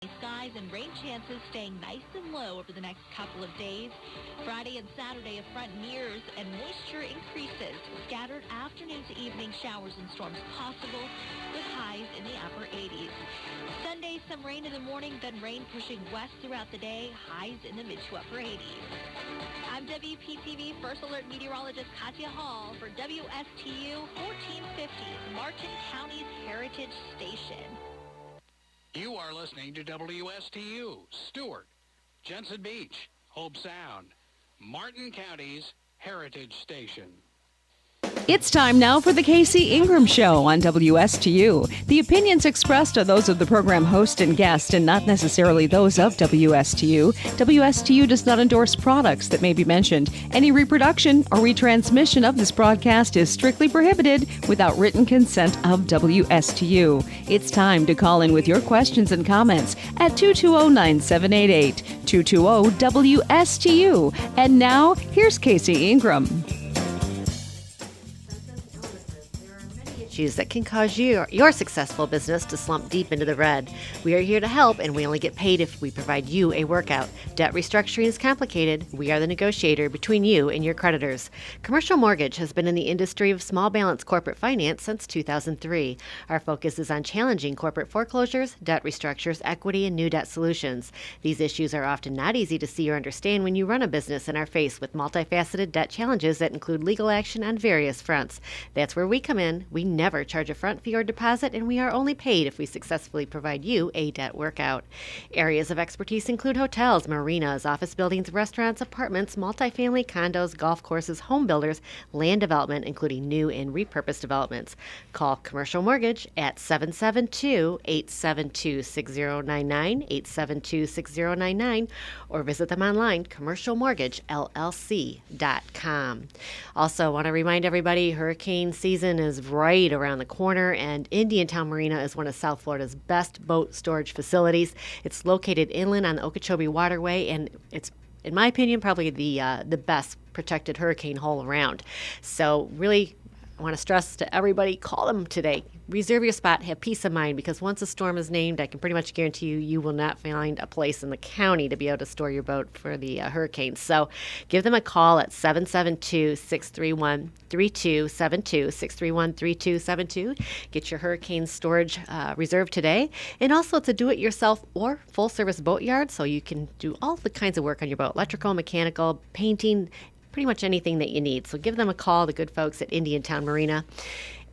Skies and rain chances staying nice and low over the next couple of days. Friday and Saturday, a front nears and moisture increases. Scattered afternoon to evening showers and storms possible with highs in the upper 80s. Sunday, some rain in the morning, then rain pushing west throughout the day. Highs in the mid to upper 80s. I'm WPTV First Alert Meteorologist Katya Hall for WSTU 1450, Martin County's Heritage Station. You are listening to WSTU, Stewart, Jensen Beach, Hope Sound, Martin County's Heritage Station. It's time now for the Casey Ingram Show on WSTU. The opinions expressed are those of the program host and guest and not necessarily those of WSTU. WSTU does not endorse products that may be mentioned. Any reproduction or retransmission of this broadcast is strictly prohibited without written consent of WSTU. It's time to call in with your questions and comments at 220-9788, 220-WSTU. And now, here's Casey Ingram. That can cause your successful business to slump deep into the red. We are here to help, and we only get paid if we provide you a workout. Debt restructuring is complicated. We are the negotiator between you and your creditors. Commercial Mortgage has been in the industry of small balance corporate finance since 2003. Our focus is on challenging corporate foreclosures, debt restructures, equity, and new debt solutions. These issues are often not easy to see or understand when you run a business and are faced with multifaceted debt challenges that include legal action on various fronts. That's where we come in. We never charge a front fee or deposit, and we are only paid if we successfully provide you a debt workout. Areas of expertise include hotels, marinas, office buildings, restaurants, apartments, multifamily, condos, golf courses, home builders, land development, including new and repurposed developments. Call Commercial Mortgage at 772-872-6099, 872-6099, or visit them online, commercialmortgagellc.com. Also, want to remind everybody, hurricane season is right around the corner, and Indiantown Marina is one of South Florida's best boat storage facilities. It's located inland on the Okeechobee Waterway, and it's, in my opinion, probably the best protected hurricane hole around. So really, I want to stress to everybody, call them today. Reserve your spot, have peace of mind, because once a storm is named, I can pretty much guarantee you, you will not find a place in the county to be able to store your boat for the hurricane. So give them a call at 772-631-3272, 631-3272. Get your hurricane storage reserved today. And also, it's a do-it-yourself or full-service boat yard, so you can do all the kinds of work on your boat, electrical, mechanical, painting, pretty much anything that you need. So give them a call, the good folks at Indiantown Marina.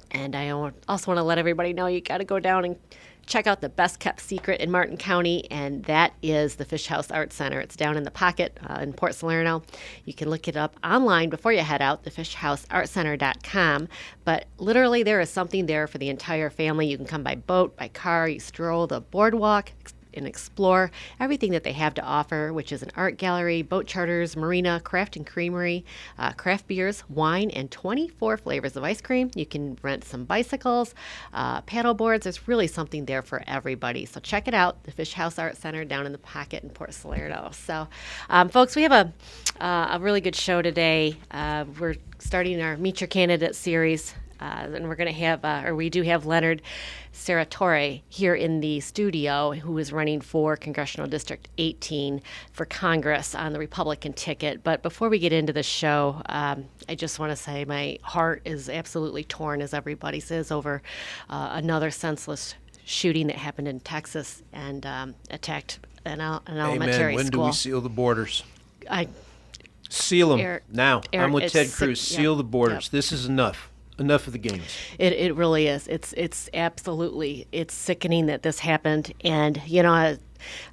And I also want to let everybody know you got to go down and check out the best kept secret in Martin County, and that is the Fish House Art Center. It's down in the Pocket in Port Salerno. You can look it up online before you head out, thefishhouseartcenter.com. But literally, there is something there for the entire family. You can come by boat, by car, you stroll the boardwalk, and explore everything that they have to offer, which is an art gallery, boat charters, marina, craft and creamery, craft beers, wine, and 24 flavors of ice cream. You can rent some bicycles, paddle boards. There's really something there for everybody. So check it out, the Fish House Art Center down in the Pocket in Port Salerno. So, folks, we have a really good show today. We're starting our Meet Your Candidate series. And we're going to have, we do have Leonard Serratore here in the studio, who is running for Congressional District 18 for Congress on the Republican ticket. But before we get into the show, I just want to say my heart is absolutely torn, as everybody says, over another senseless shooting that happened in Texas and attacked an elementary When school. do we seal the borders? Seal them now. I'm with Ted Cruz. Seal the borders. Yep. This is enough. Enough of the games. It really is. It's absolutely, it's sickening that this happened. And,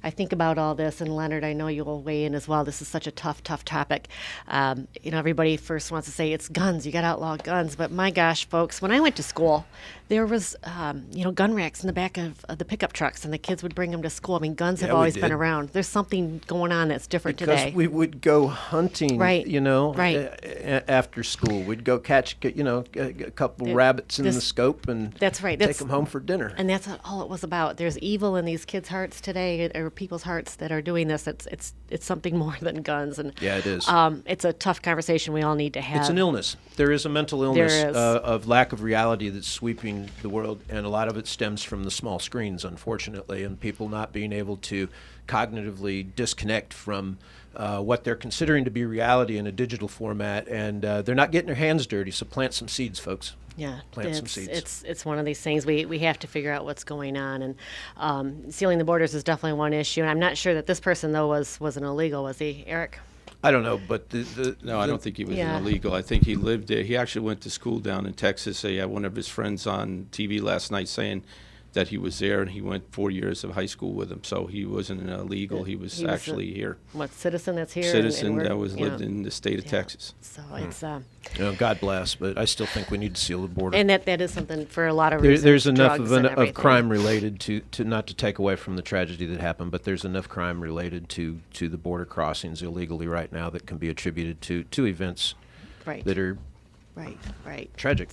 I think about all this, and Leonard, I know you'll weigh in as well. This is such a tough topic. Everybody first wants to say it's guns. You got to outlaw guns. But my gosh, folks, when I went to school, there was, gun racks in the back of the pickup trucks, and the kids would bring them to school. I mean, guns have always been around. There's something going on that's different today. Because we would go hunting, after school. We'd go catch, a couple rabbits in the scope and that's right. Take them home for dinner. And that's all it was about. There's evil in these kids' hearts today. say, or people's hearts that are doing this, it's something more than guns. And yeah, it is. It's a tough conversation we all need to have. It's an illness. There is a mental illness There is. Of lack of reality that's sweeping the world, and a lot of it stems from the small screens, unfortunately, and people not being able to cognitively disconnect from what they're considering to be reality in a digital format, and they're not getting their hands dirty. So plant some seeds, folks. Yeah, Plant some seeds. It's one of these things we have to figure out what's going on, and sealing the borders is definitely one issue. And I'm not sure that this person though wasn't illegal, was he, Eric? I don't know, but No, I don't think he was Yeah. illegal. I think he lived there. He actually went to school down in Texas. He had one of his friends on TV last night saying that he was there, and he went 4 years of high school with him. So he wasn't illegal. He was actually here. What, citizen that's here? Citizen that lived lived in the state of Texas. So it's God bless, but I still think we need to seal the border. and that is something for a lot of reasons. There's enough drugs and of everything. crime related to not to take away from the tragedy that happened, but there's enough crime related to the border crossings illegally right now that can be attributed to events Right. that are Right. tragic.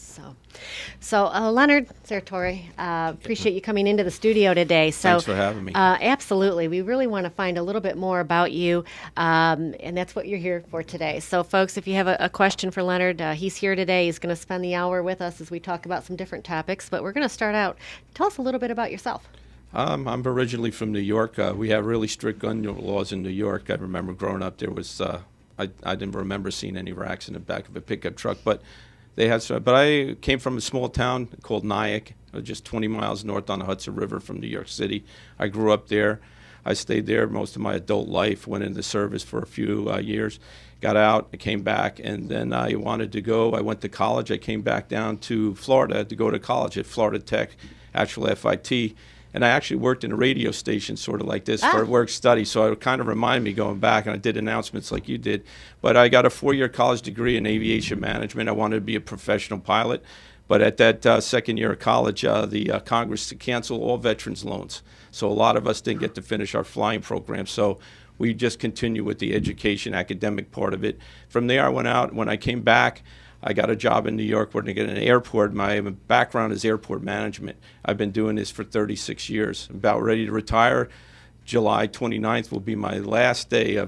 So Leonard Sertori, appreciate you coming into the studio today. So, Thanks for having me. Absolutely. We really want to find a little bit more about you, and that's what you're here for today. So, folks, if you have a question for Leonard, he's here today. He's going to spend the hour with us as we talk about some different topics, but we're going to start out. Tell us a little bit about yourself. I'm originally from New York. We have really strict gun laws in New York. I remember growing up, there was I didn't remember seeing any racks in the back of a pickup truck, but they had some. But I came from a small town called Nyack, just 20 miles north on the Hudson River from New York City. I grew up there. I stayed there most of my adult life, went into service for a few years, got out, I came back, and then I wanted to go. I went to college. I came back down to Florida to go to college at Florida Tech, actual FIT. And I actually worked in a radio station sort of like this for work study, so it kind of reminded me going back, and I did announcements like you did. But I got a 4-year college degree in aviation management. I wanted to be a professional pilot. But at that second year of college, the Congress canceled all veterans loans. So a lot of us didn't get to finish our flying program. So we just continued with the education, academic part of it. From there, I went out. When I came back, I got a job in New York working at an airport. My background is airport management. I've been doing this for 36 years. I'm about ready to retire. July 29th will be my last day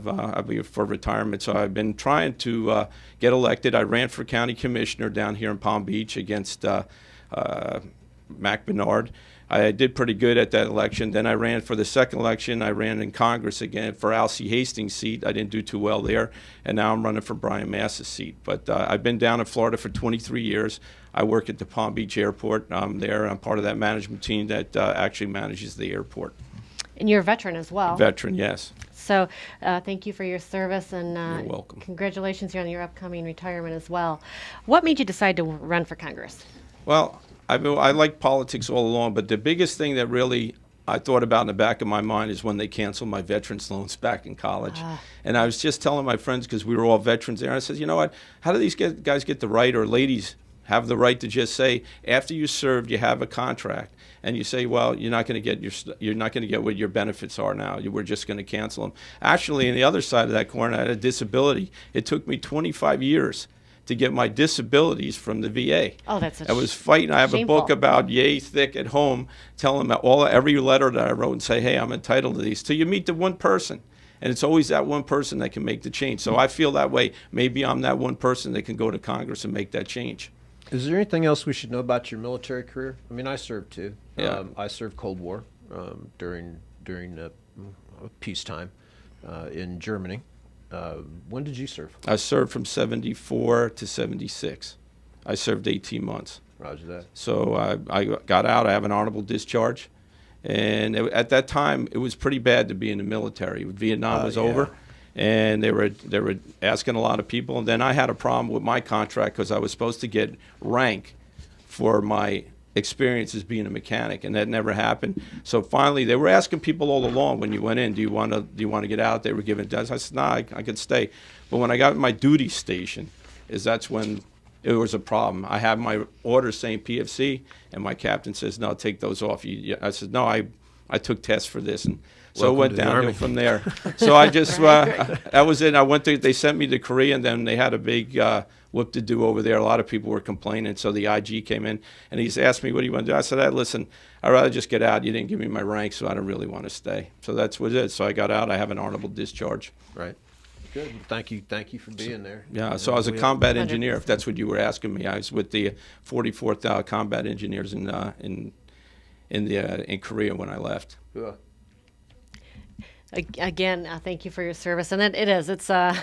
for retirement. So I've been trying to get elected. I ran for county commissioner down here in Palm Beach against Mac Bernard. I did pretty good at that election. Then I ran for the second election. I ran in Congress again for Alcee Hastings' seat. I didn't do too well there. And now I'm running for Brian Mass's seat. But I've been down in Florida for 23 years. I work at the Palm Beach Airport. I'm there. I'm part of that management team that actually manages the airport. And you're a veteran as well. Veteran, yes. So thank you for your service, and You're welcome. Congratulations on your upcoming retirement as well. What made you decide to run for Congress? Well, I like politics all along, but the biggest thing that really I thought about in the back of my mind is when they canceled my veterans loans back in college. And I was just telling my friends, because we were all veterans there, I said, you know what, how do these guys get the right, or ladies have the right to just say, after you served, you have a contract, and you say, well, you're not going to get what your benefits are now. We're just going to cancel them. Actually, on the other side of that coin, I had a disability. It took me 25 years to get my disabilities from the VA. Oh, that's I was fighting. I have a book about yay thick at home, telling them every letter that I wrote and say, hey, I'm entitled to these. Till you meet the one person. And it's always that one person that can make the change. So I feel that way. Maybe I'm that one person that can go to Congress and make that change. Is there anything else we should know about your military career? I mean, I served too. Yeah. I served Cold War during peacetime in Germany. When did you serve? I served from 74 to 76. I served 18 months. Roger that. So I got out. I have an honorable discharge. And at that time, it was pretty bad to be in the military. Vietnam was over, and they were asking a lot of people. And then I had a problem with my contract because I was supposed to get rank for my experience as being a mechanic, and that never happened. So finally, they were asking people all along when you went in, do you want to get out? They were giving deaths. I said, I could stay. But when I got my duty station, that's when it was a problem. I have my orders saying PFC, and my captain says, no, take those off. I said, no, I took tests for this. And So it went to the downhill Army. from there. So I just, that was it. I went to, they sent me to Korea, and then they had a big Wsdu over there. A lot of people were complaining. So the IG came in, and he's asked me, what do you want to do? I said, listen, I'd rather just get out. You didn't give me my rank, so I don't really want to stay. So that's what it is. So I got out. I have an honorable discharge. Right. Good. Thank you for being there. Yeah, so I was a combat engineer, if that's what you were asking me. I was with the 44th Combat Engineers in Korea when I left. Yeah. Again, thank you for your service. And it's the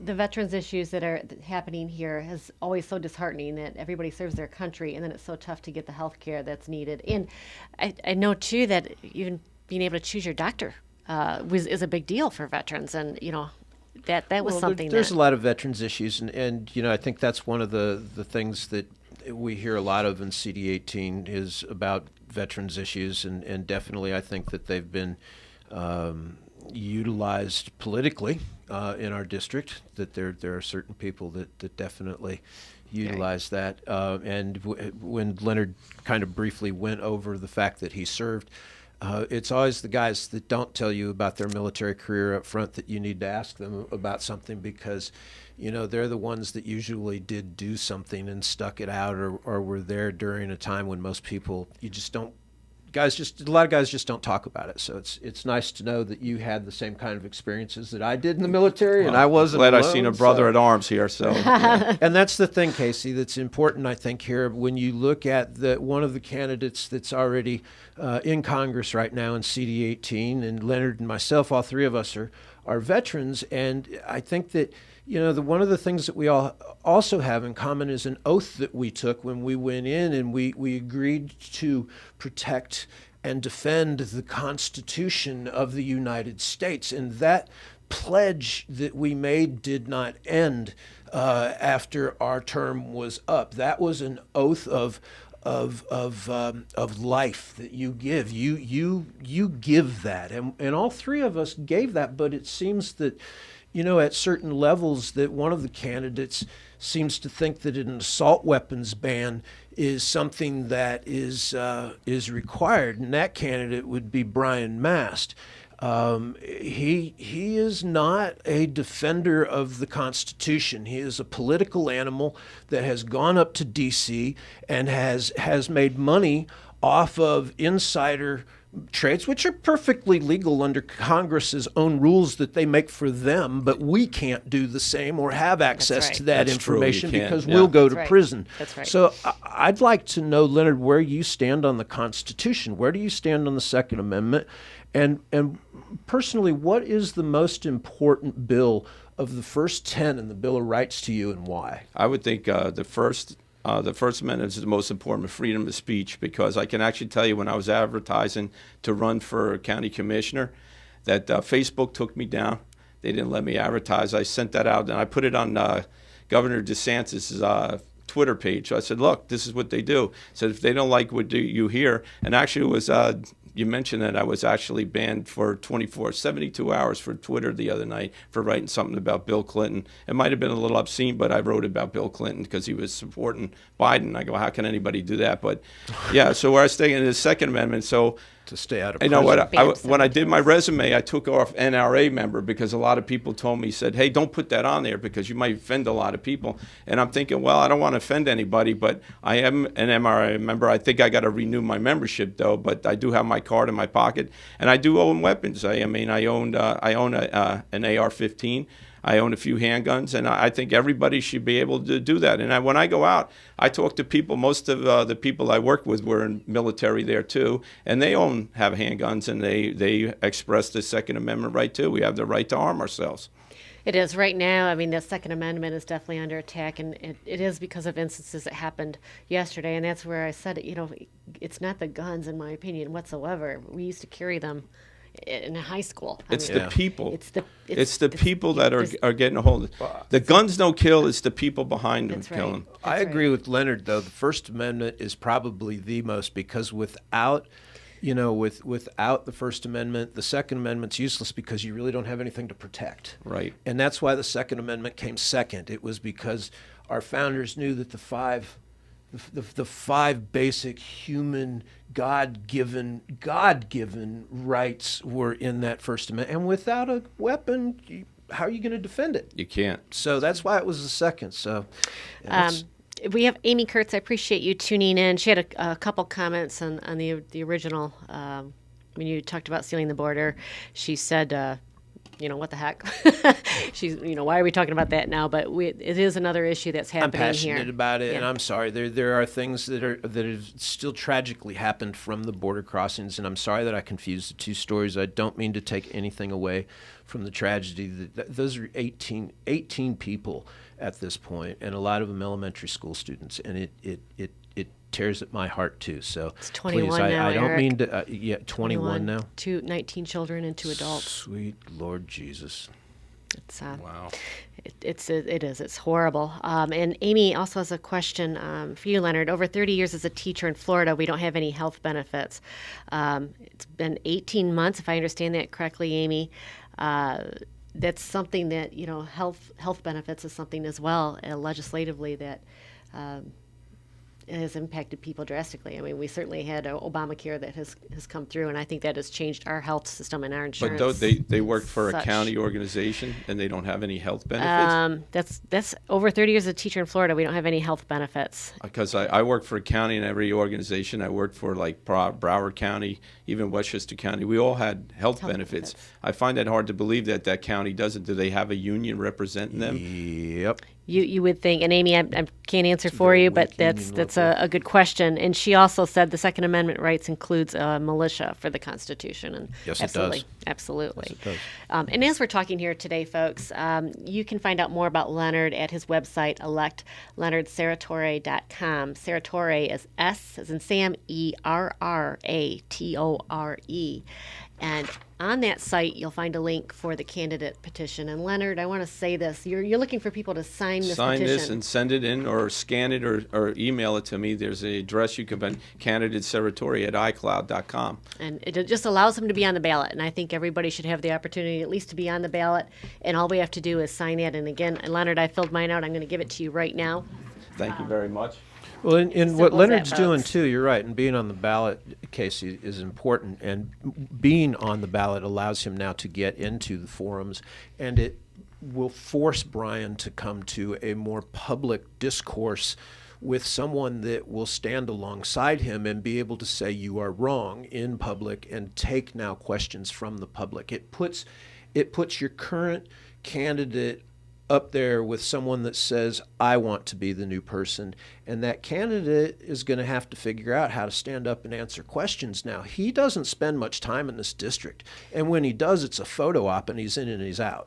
veterans issues that are happening here is always so disheartening that everybody serves their country, and then it's so tough to get the health care that's needed. And I know, too, that even being able to choose your doctor is a big deal for veterans. And, that was something there's a lot of veterans issues. And I think that's one of the things that we hear a lot of in CD18 is about veterans issues. And definitely I think that they've been utilized politically in our district, that there are certain people that definitely utilize that. And when Leonard kind of briefly went over the fact that he served, it's always the guys that don't tell you about their military career up front that you need to ask them about something, because they're the ones that usually did do something and stuck it out, or were there during a time when most people, a lot of guys just don't talk about it. So it's nice to know that you had the same kind of experiences that I did in the military, and I wasn't glad alone, I seen a brother at arms here. So, And that's the thing, Casey, that's important, I think, here. When you look at one of the candidates that's already in Congress right now in CD18, and Leonard and myself, all three of us are veterans, and I think that one of the things that we all also have in common is an oath that we took when we went in, and we agreed to protect and defend the Constitution of the United States. And that pledge that we made did not end after our term was up. That was an oath of life that you give. You give that, and all three of us gave that. But it seems that at certain levels that one of the candidates seems to think that an assault weapons ban is something that is required, and that candidate would be Brian Mast. He is not a defender of the Constitution. He is a political animal that has gone up to D.C. and has made money off of insider trades, which are perfectly legal under Congress's own rules that they make for them, but we can't do the same or have access to that information because we'll go to prison. That's right. So I'd like to know, Leonard, where you stand on the Constitution. Where do you stand on the Second Amendment? And personally, what is the most important bill of the first 10 in the Bill of Rights to you, and why? I would think the First Amendment is the most important, freedom of speech, because I can actually tell you when I was advertising to run for county commissioner that Facebook took me down. They didn't let me advertise. I sent that out, and I put it on Governor DeSantis' Twitter page. So I said, look, this is what they do. So if they don't like what you hear, and actually it was you mentioned that I was actually banned for 72 hours for Twitter the other night for writing something about Bill Clinton. It might have been a little obscene, but I wrote about Bill Clinton because he was supporting Biden. I go, how can anybody do that? But yeah, so where I stay in the Second Amendment, so to stay out of you prison. know what? When I did my resume, I took off NRA member because a lot of people told me, said, hey, don't put that on there because you might offend a lot of people. And I'm thinking, well, I don't want to offend anybody, but I am an NRA member. I think I got to renew my membership, though, but I do have my card in my pocket. And I do own weapons. I own an AR-15. I own a few handguns, and I think everybody should be able to do that. And when I go out, I talk to people. Most of the people I work with were in military there too, and they have handguns, and they express the Second Amendment right too. We have the right to arm ourselves. It is right now. I mean, the Second Amendment is definitely under attack, and it is because of instances that happened yesterday. And that's where I said, it's not the guns, in my opinion, whatsoever. We used to carry them in high school. It's the people. It's the people that are getting a hold of it. The guns don't kill. It's the people behind them killing. I agree with Leonard, though. The First Amendment is probably the most, because without the First Amendment, the Second Amendment's useless because you really don't have anything to protect. Right. And that's why the Second Amendment came second. It was because our founders knew that the the five basic human God-given rights were in that First Amendment. And without a weapon, how are you going to defend it? You can't. So that's why it was the second. So we have Amy Kurtz. I appreciate you tuning in. She had a couple comments on the original when you talked about sealing the border. She said, what the heck? She's, why are we talking about that now? But it is another issue that's happening here. I'm passionate about it, Yeah. and I'm sorry. There are things that have still tragically happened from the border crossings, and I'm sorry that I confused the two stories. I don't mean to take anything away from the tragedy. Those are 18 people at this point, and a lot of them elementary school students, and it tears at my heart too. So it's 21 please, now, I don't Eric. mean to. 21 now. 19 children and 2 adults. Sweet Lord Jesus. It's Wow. It's horrible. And Amy also has a question for you, Leonard. Over 30 years as a teacher in Florida, we don't have any health benefits. It's been 18 months, if I understand that correctly, Amy. That's something that health benefits is something as well legislatively that has impacted people drastically. I mean, we certainly had Obamacare that has come through, and I think that has changed our health system and our insurance. But they work for a county organization and they don't have any health benefits? That's over 30 years as a teacher in Florida. We don't have any health benefits. Because I work for a county in every organization. I worked for like Broward County, even Westchester County. We all had health benefits. I find that hard to believe that county doesn't. Do they have a union representing them? Yep. You would think, and Amy, I can't answer for you, but that's a good question. And she also said the Second Amendment rights includes militia for the Constitution. And yes, absolutely, it does. Absolutely. Yes, it does. And as we're talking here today, folks, you can find out more about Leonard at his website, electleonardseratore.com. Seratore is S as in Sam, ERRATORE. And on that site, you'll find a link for the candidate petition. And Leonard, I want to say this. You're looking for people to sign this petition. Sign this and send it in or scan it or email it to me. There's an address you can find, candidateseratore@icloud.com. And it just allows them to be on the ballot. And I think everybody should have the opportunity at least to be on the ballot. And all we have to do is sign that. And again, Leonard, I filled mine out. I'm going to give it to you right now. Thank you very much. Well, in Simple what as Leonard's that, doing folks. too, you're right, and being on the ballot, Casey, is important. And being on the ballot allows him now to get into the forums, and it will force Brian to come to a more public discourse with someone that will stand alongside him and be able to say you are wrong in public and take now questions from the public. It puts your current candidate up there with someone that says, I want to be the new person. And that candidate is going to have to figure out how to stand up and answer questions now. He doesn't spend much time in this district. And when he does, it's a photo op and he's in and he's out.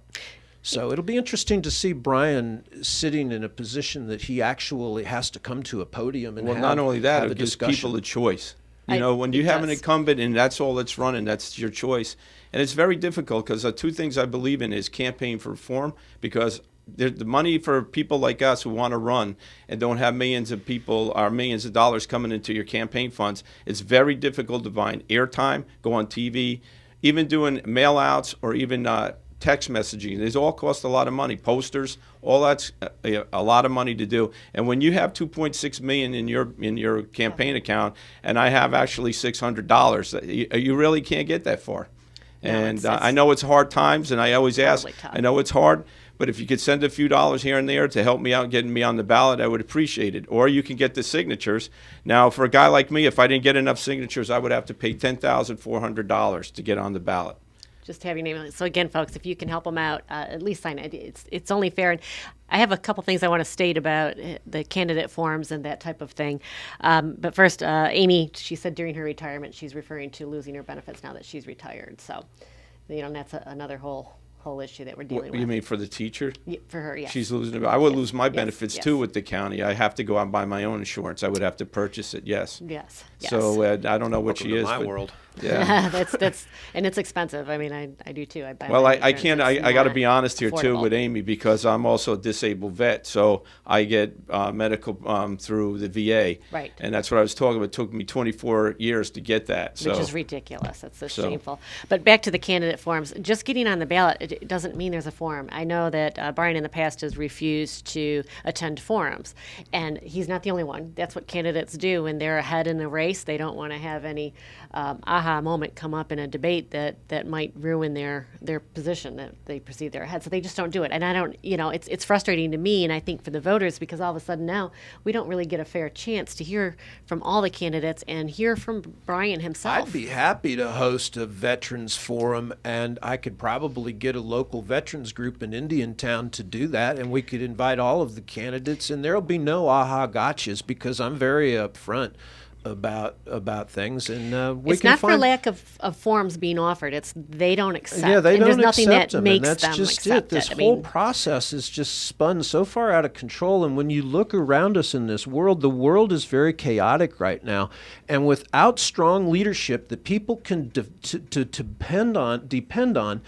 So it'll be interesting to see Brian sitting in a position that he actually has to come to a podium and not only that, have it a gives discussion. people a choice. When you have an incumbent and that's all that's running, that's your choice. And it's very difficult because the two things I believe in is campaign for reform, because the money for people like us who want to run and don't have millions of people or millions of dollars coming into your campaign funds, it's very difficult to find airtime, go on TV, even doing mail outs or even text messaging. These all cost a lot of money. Posters, all that's a lot of money to do. And when you have $2.6 million in your campaign account, and I have actually $600, you really can't get that far. No, And it's I know it's hard times, and I always ask. tough. I know it's hard, but if you could send a few dollars here and there to help me out getting me on the ballot, I would appreciate it. Or you can get the signatures. Now, for a guy like me, if I didn't get enough signatures, I would have to pay $10,400 to get on the ballot. Just have your name on it. So again, folks, if you can help them out, at least sign it. It's only fair. And I have a couple things I want to state about the candidate forms and that type of thing. But first, Amy, she said during her retirement, she's referring to losing her benefits now that she's retired. So, that's another whole issue that we're dealing with. You mean for the teacher? Yeah, for her, yes. She's losing. I would lose my benefits yes. too with the county. I have to go out and buy my own insurance. I would have to purchase it. Yes. Yes. So I don't know what Welcome she to is. my but- world. Yeah. that's and it's expensive. I mean, I do too. I buy Well, my I insurance. can't. It's I got to not be honest here too affordable. with Amy, because I'm also a disabled vet, so I get medical through the VA. Right. And that's what I was talking about. It took me 24 years to get that. So Which is ridiculous. That's So- shameful. But back to the candidate forms. Just getting on the ballot, it doesn't mean there's a forum. I know that Brian in the past has refused to attend forums, and he's not the only one. That's what candidates do when they're ahead in a race. They don't want to have any aha moment come up in a debate that might ruin their position that they perceive they're ahead. So they just don't do it. And I don't, it's frustrating to me, and I think for the voters, because all of a sudden now we don't really get a fair chance to hear from all the candidates and hear from Brian himself. I'd be happy to host a veterans forum, and I could probably get a local veterans group in Indiantown to do that, and we could invite all of the candidates, and there'll be no aha gotchas because I'm very upfront about things, and we it's can not find... for lack of forms being offered. It's they don't accept. Yeah, they and don't there's nothing accept that them, makes and that's them just accept it. This it. whole process is just spun so far out of control, and when you look around us in this world, the world is very chaotic right now, and without strong leadership that people can depend on,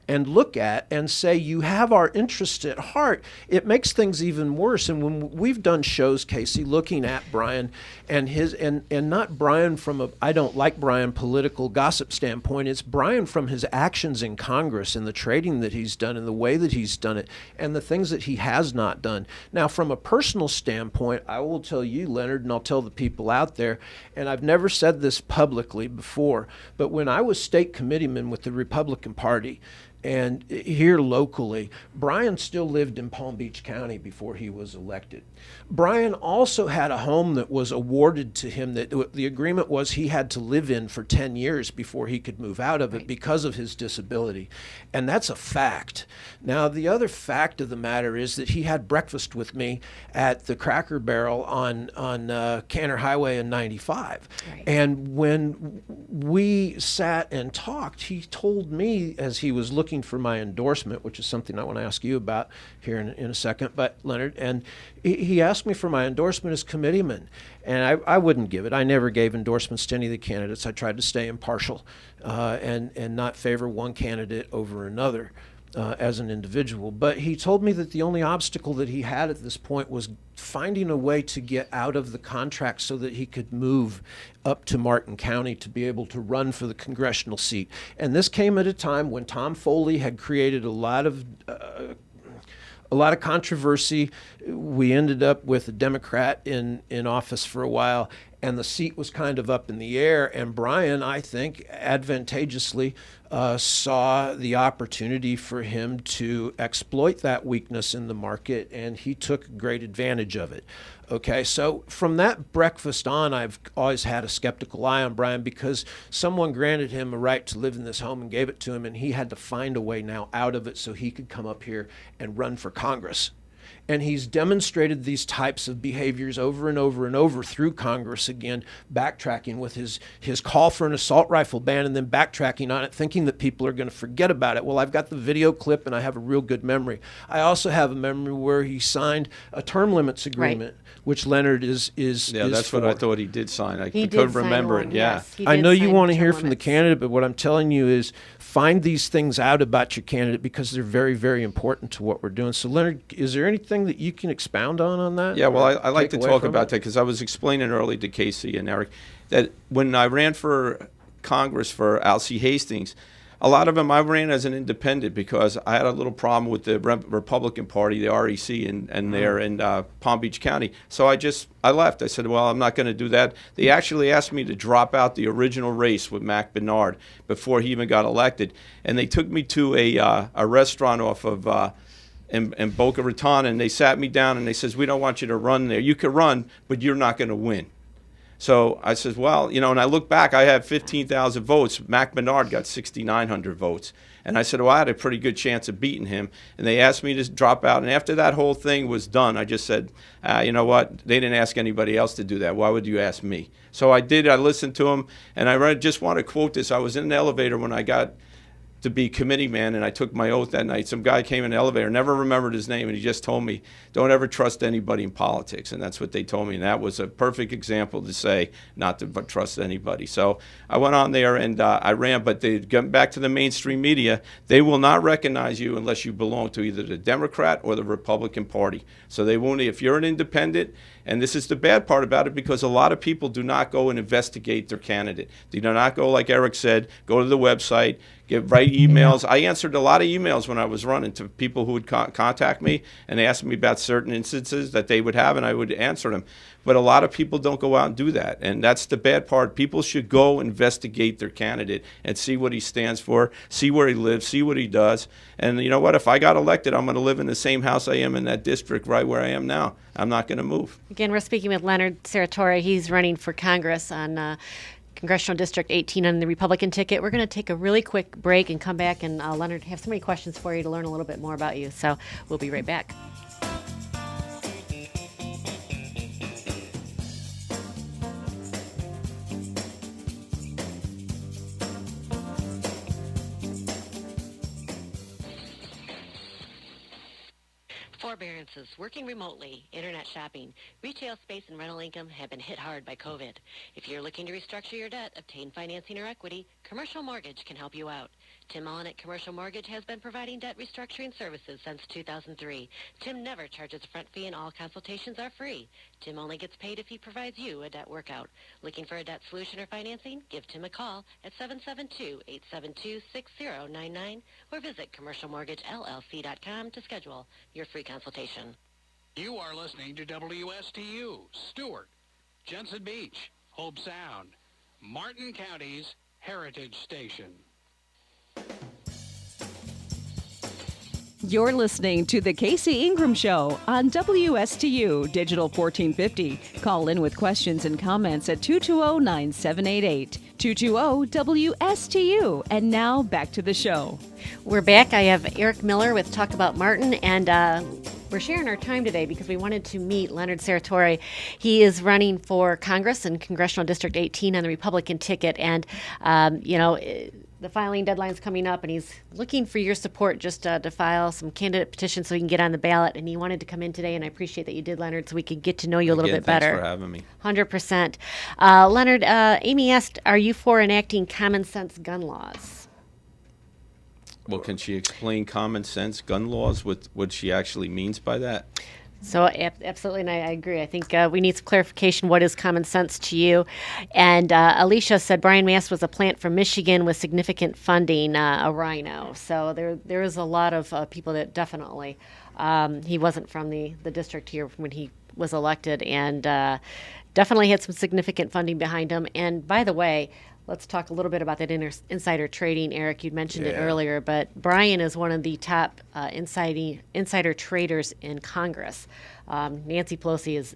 and look at and say, you have our interest at heart, it makes things even worse. And when we've done shows, Casey, looking at Brian and his, and not Brian from a, I don't like Brian political gossip standpoint, it's Brian from his actions in Congress and the trading that he's done and the way that he's done it and the things that he has not done. Now, from a personal standpoint, I will tell you, Leonard, and I'll tell the people out there, and I've never said this publicly before, but when I was state committeeman with the Republican Party, and here locally, Brian still lived in Palm Beach County before he was elected. Brian also had a home that was awarded to him that the agreement was he had to live in for 10 years before he could move out of it because of his disability. And that's a fact. Now, the other fact of the matter is that he had breakfast with me at the Cracker Barrel on Canner Highway in 95. Right. And when we sat and talked, he told me as he was looking for my endorsement, which is something I want to ask you about here in a second, but Leonard, and he asked me for my endorsement as committeeman, and I wouldn't give it. I never gave endorsements to any of the candidates. I tried to stay impartial and not favor one candidate over another as an individual. But he told me that the only obstacle that he had at this point was finding a way to get out of the contract so that he could move up to Martin County to be able to run for the congressional seat. And this came at a time when Tom Foley had created a lot of controversy. We ended up with a Democrat in office for a while, and the seat was kind of up in the air. And Brian, I think, advantageously saw the opportunity for him to exploit that weakness in the market, and he took great advantage of it. Okay, so from that breakfast on, I've always had a skeptical eye on Brian because someone granted him a right to live in this home and gave it to him, and he had to find a way now out of it so he could come up here and run for Congress. And he's demonstrated these types of behaviors over and over and over through Congress, again, backtracking with his call for an assault rifle ban and then backtracking on it, thinking that people are going to forget about it. Well, I've got the video clip and I have a real good memory. I also have a memory where he signed a term limits agreement, which Leonard is that's for. what I thought he did sign. I He couldn't did sign remember one, it. Yeah. yes. He I did know you sign want to term hear from the limits. candidate, but what I'm telling you is find these things out about your candidate because they're very, very important to what we're doing. So, Leonard, is there anything that you can expound on that? Yeah, well, I like to take away talk from about it? that because I was explaining early to Casey and Eric that when I ran for Congress for Alcee Hastings, a lot of them I ran as an independent because I had a little problem with the Republican Party, the REC, and there in Palm Beach County. So I left. I said, well, I'm not going to do that. They actually asked me to drop out the original race with Mac Bernard before he even got elected. And they took me to a restaurant off of in Boca Raton, and they sat me down and they says, we don't want you to run there. You can run, but you're not going to win. So I says, well, and I look back, I had 15,000 votes. Mac Bernard got 6,900 votes. And I said, well, I had a pretty good chance of beating him. And they asked me to drop out. And after that whole thing was done, I just said, you know what? They didn't ask anybody else to do that. Why would you ask me? So I did. I listened to him. And I just want to quote this. I was in an elevator when I got to be committee man, and I took my oath that night. Some guy came in the elevator, never remembered his name, and he just told me, don't ever trust anybody in politics. And that's what they told me, and that was a perfect example to say not to trust anybody. So I went on there and I ran, but they got back to the mainstream media. They will not recognize you unless you belong to either the Democrat or the Republican Party. So they won't, if you're an independent, and this is the bad part about it, because a lot of people do not go and investigate their candidate. They do not go, like Eric said, go to the website, write emails. I answered a lot of emails when I was running to people who would contact me, and they asked me about certain instances that they would have, and I would answer them. But a lot of people don't go out and do that, and that's the bad part. People should go investigate their candidate and see what he stands for, see where he lives, see what he does. And you know what? If I got elected, I'm going to live in the same house I am in that district right where I am now. I'm not going to move. Again, we're speaking with Leonard Serratore. He's running for Congress on Congressional District 18 on the Republican ticket. We're going to take a really quick break and come back, and Leonard, have so many questions for you to learn a little bit more about you. So we'll be right back. Forbearances, working remotely, internet shopping, retail space, and rental income have been hit hard by COVID. If you're looking to restructure your debt, obtain financing or equity, Commercial Mortgage can help you out. Tim Mullen at Commercial Mortgage has been providing debt restructuring services since 2003. Tim never charges a front fee and all consultations are free. Tim only gets paid if he provides you a debt workout. Looking for a debt solution or financing? Give Tim a call at 772-872-6099 or visit commercialmortgagellc.com to schedule your free consultation. You are listening to WSTU, Stewart, Jensen Beach, Hope Sound, Martin County's Heritage Station. You're listening to The Casey Ingram Show on WSTU Digital 1450. Call in with questions and comments at 220-9788. 220-WSTU. And now back to the show. We're back. I have Eric Miller with Talk About Martin, and we're sharing our time today because we wanted to meet Leonard Serratore. He is running for Congress in Congressional District 18 on the Republican ticket, and, the filing deadline's coming up, and he's looking for your support just to file some candidate petitions so he can get on the ballot. And he wanted to come in today, and I appreciate that you did, Leonard, so we could get to know you a little bit better. Thanks for having me. 100%. Leonard, Amy asked, are you for enacting common sense gun laws? Well, can she explain common sense gun laws, what she actually means by that? So absolutely, and I agree. I think we need some clarification. What is common sense to you? And Alicia said Brian Mast was a plant from Michigan with significant funding, a rhino. So there is a lot of people that definitely, he wasn't from the district here when he was elected, and definitely had some significant funding behind him. And by the way, let's talk a little bit about that insider trading, Eric. You'd mentioned it earlier, but Brian is one of the top insider traders in Congress. Nancy Pelosi is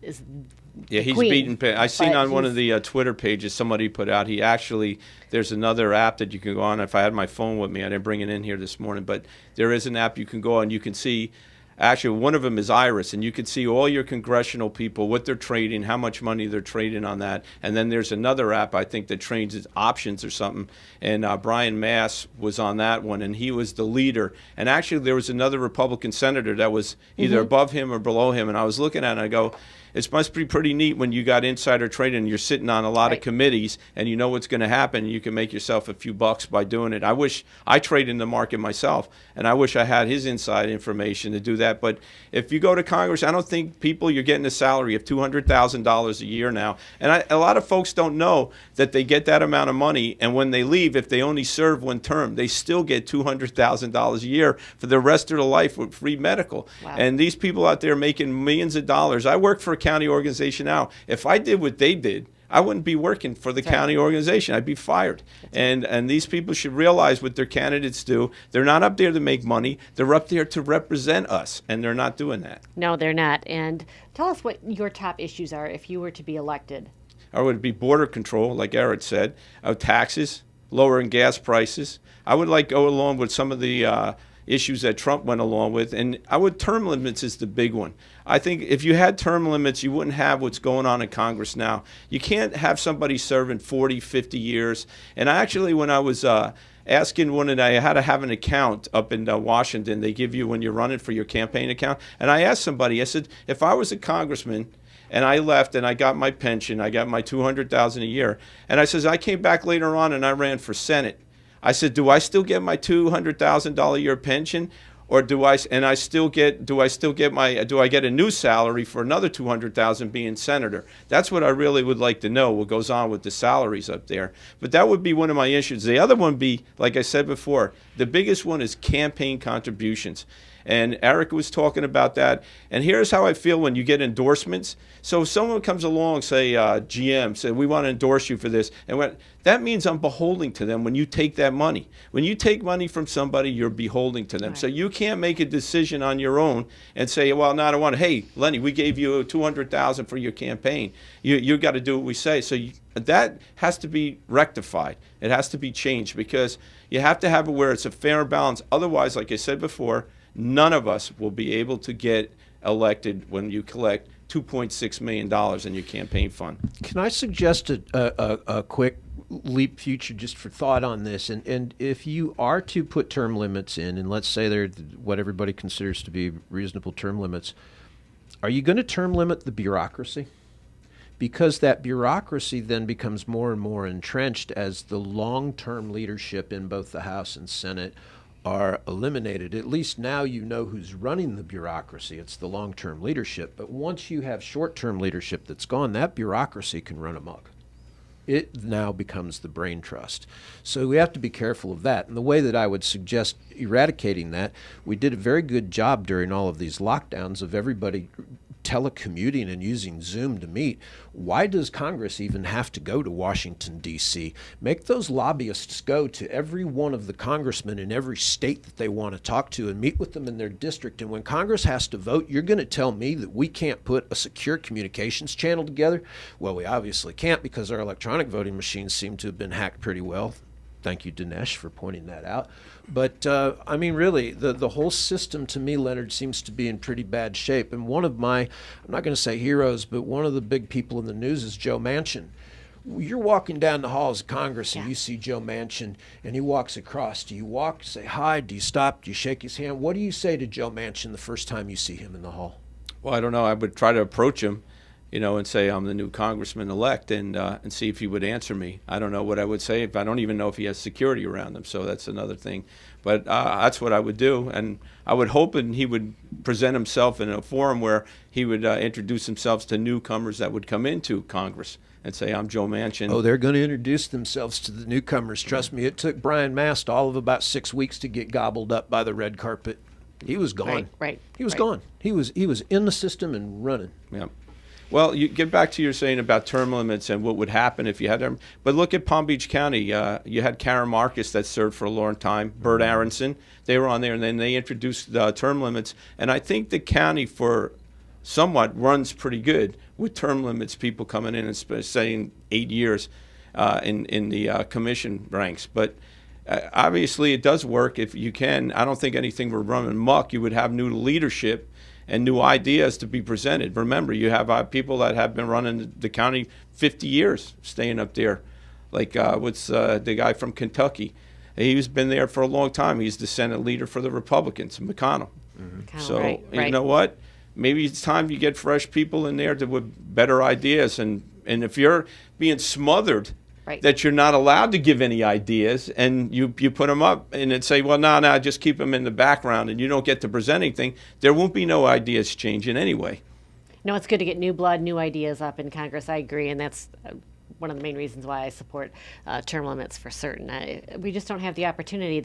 he's queen, beaten. I seen on one of the Twitter pages somebody put out. He actually, there's another app that you can go on. If I had my phone with me, I didn't bring it in here this morning, but there is an app you can go on. You can see. Actually, one of them is Iris, and you can see all your congressional people, what they're trading, how much money they're trading on that. And then there's another app, I think, that trades options or something. And Brian Mast was on that one, and he was the leader. And actually, there was another Republican senator that was either above him or below him. And I was looking at it, and I go, it must be pretty neat when you got insider trading and you're sitting on a lot of committees and you know what's going to happen. You can make yourself a few bucks by doing it. I wish I trade in the market myself, and I wish I had his inside information to do that. But if you go to Congress, I don't think you're getting a salary of $200,000 a year now. And a lot of folks don't know that they get that amount of money, and when they leave, if they only serve one term, they still get $200,000 a year for the rest of their life with free medical. Wow. And these people out there making millions of dollars. I work for a county organization now. If I did what they did, I wouldn't be working for the county organization. I'd be fired. And these people should realize what their candidates do. They're not up there to make money. They're up there to represent us, and they're not doing that. No, they're not. And tell us what your top issues are if you were to be elected. Or would it be border control, like Eric said, taxes, lowering gas prices. I would like go along with some of the issues that Trump went along with, and term limits is the big one. I think if you had term limits, you wouldn't have what's going on in Congress now. You can't have somebody serving 40, 50 years. And actually, when I was asking I had to have an account up in Washington, they give you when you're running for your campaign account, and I asked somebody, I said, if I was a congressman and I left and I got my pension, I got my $200,000 a year, and I says, I came back later on and I ran for Senate. I said, do I still get my $200,000 a year pension? or do I still get a new salary for another $200,000 being senator? That's what I really would like to know, what goes on with the salaries up there. But that would be one of my issues. The other one be, like I said before, the biggest one is campaign contributions. And Eric was talking about that. And here's how I feel when you get endorsements. So if someone comes along, say GM, say, we want to endorse you for this. And that means I'm beholden to them when you take that money. When you take money from somebody, you're beholden to them. Right. So you can't make a decision on your own and say, well, no, I don't want to. Hey, Lenny, we gave you $200,000 for your campaign. You got to do what we say. So that has to be rectified. It has to be changed because you have to have it where it's a fair balance. Otherwise, like I said before, none of us will be able to get elected when you collect $2.6 million in your campaign fund. Can I suggest a quick leap future just for thought on this? And if you are to put term limits in, and let's say they're what everybody considers to be reasonable term limits, are you going to term limit the bureaucracy? Because that bureaucracy then becomes more and more entrenched as the long-term leadership in both the House and Senate are eliminated. At least now you know who's running the bureaucracy. It's the long-term leadership. But once you have short-term leadership that's gone, that bureaucracy can run amok. It now becomes the brain trust. So we have to be careful of that. And the way that I would suggest eradicating that, we did a very good job during all of these lockdowns of everybody telecommuting and using Zoom to meet. Why does Congress even have to go to Washington, D.C.? Make those lobbyists go to every one of the congressmen in every state that they want to talk to and meet with them in their district. And when Congress has to vote, you're going to tell me that we can't put a secure communications channel together? Well, we obviously can't because our electronic voting machines seem to have been hacked pretty well. Thank you, Dinesh, for pointing that out. But, I mean, really, the whole system to me, Leonard, seems to be in pretty bad shape. And one of my, I'm not going to say heroes, but one of the big people in the news is Joe Manchin. You're walking down the halls of Congress and you see Joe Manchin and he walks across. Do you walk, say hi? Do you stop? Do you shake his hand? What do you say to Joe Manchin the first time you see him in the hall? Well, I don't know. I would try to approach him, and say I'm the new congressman-elect and see if he would answer me. I don't know what I would say. I don't even know if he has security around him, so that's another thing. But that's what I would do, and I would hope and he would present himself in a forum where he would introduce himself to newcomers that would come into Congress and say, I'm Joe Manchin. Oh, they're going to introduce themselves to the newcomers. Trust me, it took Brian Mast all of about 6 weeks to get gobbled up by the red carpet. He was gone. Right. He was gone. He was in the system and running. Yeah. Well, you get back to your saying about term limits and what would happen if you had them. But look at Palm Beach County. You had Karen Marcus that served for a long time, Bert Aronson. They were on there, and then they introduced term limits. And I think the county for somewhat runs pretty good with term limits, people coming in and saying 8 years in the commission ranks. But obviously it does work if you can. I don't think anything would run amok. You would have new leadership and new ideas to be presented. Remember, you have people that have been running the county 50 years, staying up there. Like what's the guy from Kentucky? He's been there for a long time. He's the Senate leader for the Republicans, McConnell. Mm-hmm. So right. You know what? Maybe it's time you get fresh people in there with better ideas. And if you're being smothered, that you're not allowed to give any ideas, and you put them up and then say, well, no, just keep them in the background, and you don't get to present anything, there won't be no ideas changing anyway. No, it's good to get new blood, new ideas up in Congress. I agree, and that's one of the main reasons why I support term limits for certain. We just don't have the opportunity.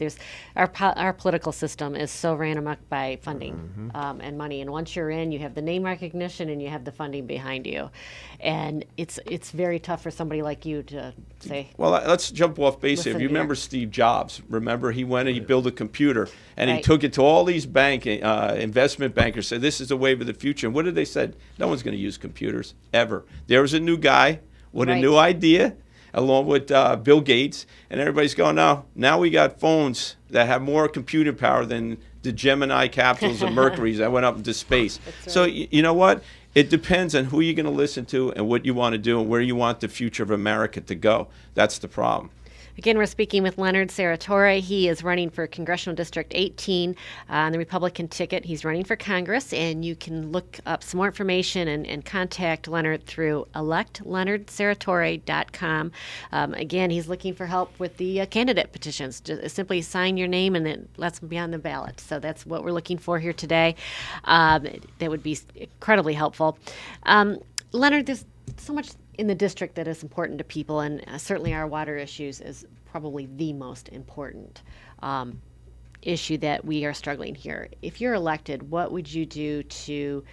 Our political system is so ran amok by funding and money. And once you're in, you have the name recognition and you have the funding behind you. And it's very tough for somebody like you to say. Well, let's jump off base here. If you remember Steve Jobs, remember he went and he built a computer and he took it to all these investment bankers, said this is the wave of the future. And what did they say? No one's going to use computers ever. There was a new guy with a new idea, along with Bill Gates, and everybody's going, now we got phones that have more computing power than the Gemini capsules and Mercuries that went up into space. Right. So you know what? It depends on who you're going to listen to and what you want to do and where you want the future of America to go. That's the problem. Again, we're speaking with Leonard Serratore. He is running for Congressional District 18 on the Republican ticket. He's running for Congress, and you can look up some more information and contact Leonard through electleonardserratore.com. Again, he's looking for help with the candidate petitions. Just simply sign your name and it lets them be on the ballot. So that's what we're looking for here today. That would be incredibly helpful. Leonard, there's so much in the district that is important to people, and certainly our water issues is probably the most important issue that we are struggling here. If you're elected, what would you do to